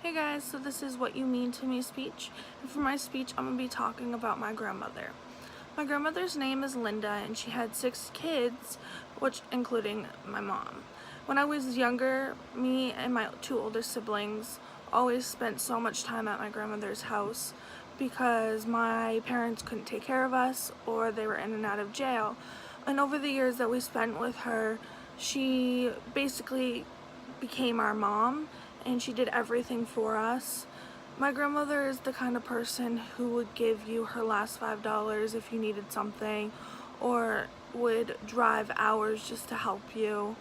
Hey guys, so this is What You Mean to Me speech, and for my speech I'm going to be talking about my grandmother. My grandmother's name is Linda, and she had 6 kids, which including my mom. When I was younger, me and my 2 older siblings always spent so much time at my grandmother's house because my parents couldn't take care of us or they were in and out of jail. And over the years that we spent with her, she basically became our mom and she did everything for us. My grandmother is the kind of person who would give you her last $5 if you needed something, or would drive hours just to help you.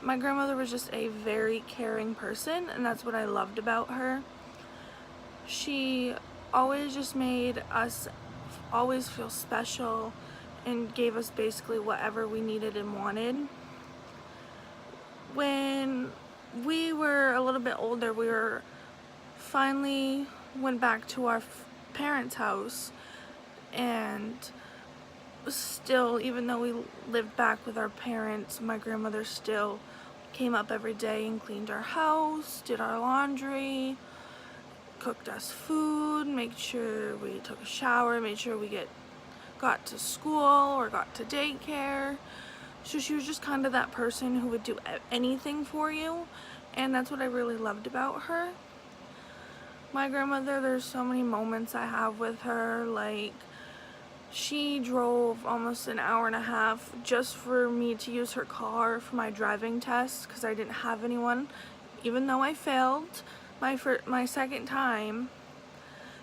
My grandmother was just a very caring person, and that's what I loved about her. She always just made us always feel special and gave us basically whatever we needed and wanted. When we were a little bit older, we finally went back to our parents' house, and still, even though we lived back with our parents, my grandmother still came up every day and cleaned our house, did our laundry, cooked us food, made sure we took a shower, made sure we got to school or got to daycare. So she was just kind of that person who would do anything for you, and that's what I really loved about her. My grandmother, there's so many moments I have with her. Like, she drove almost an hour and a half just for me to use her car for my driving test because I didn't have anyone. Even though I failed my second time,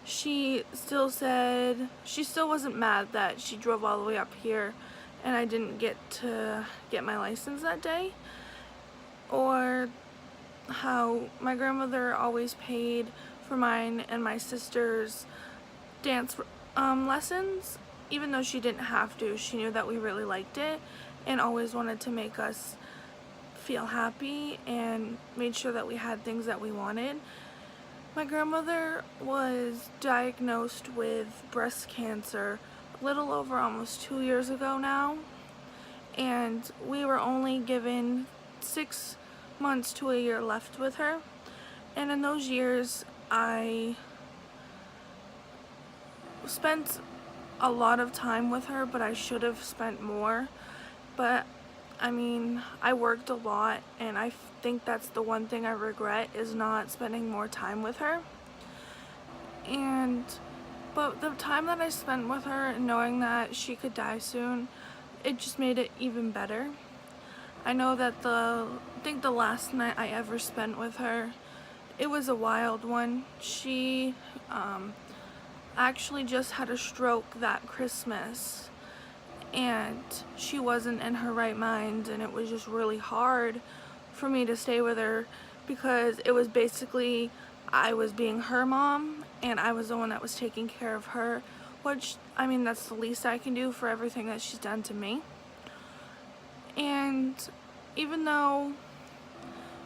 she still wasn't mad that she drove all the way up here and I didn't get to get my license that day. Or how my grandmother always paid for mine and my sister's dance lessons, even though she didn't have to. She knew that we really liked it and always wanted to make us feel happy and made sure that we had things that we wanted. My grandmother was diagnosed with breast cancer a little over almost 2 years ago now, and we were only given 6 months to a year left with her. And in those years, I spent a lot of time with her, but I should have spent more. But I mean, I worked a lot, and I think that's the one thing I regret, is not spending more time with her. But the time that I spent with her and knowing that she could die soon, it just made it even better. I know that I think the last night I ever spent with her, it was a wild one. She actually just had a stroke that Christmas, and she wasn't in her right mind, and it was just really hard for me to stay with her because it was basically I was being her mom and I was the one that was taking care of her, which, I mean, that's the least I can do for everything that she's done to me. And even though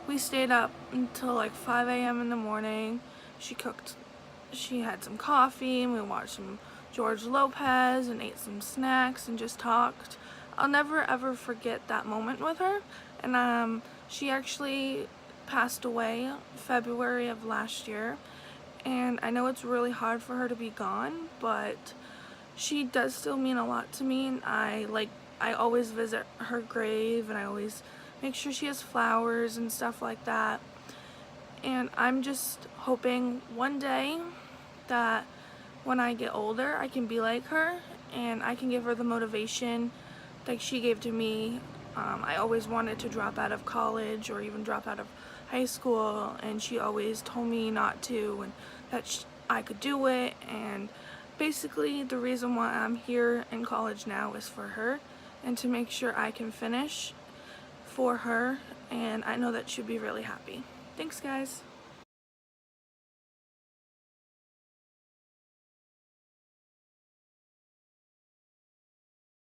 we stayed up until like 5 a.m. in the morning, she had some coffee, and we watched some George Lopez and ate some snacks and just talked. I'll never ever forget that moment with her. And she actually passed away February of last year, and I know it's really hard for her to be gone, but she does still mean a lot to me, and I always visit her grave, and I always make sure she has flowers and stuff like that. And I'm just hoping one day that when I get older, I can be like her and I can give her the motivation that she gave to me. I always wanted to drop out of college or even drop out of high school, and she always told me not to, and that I could do it. And basically the reason why I'm here in college now is for her and to make sure I can finish for her, and I know that she'll be really happy. Thanks, guys.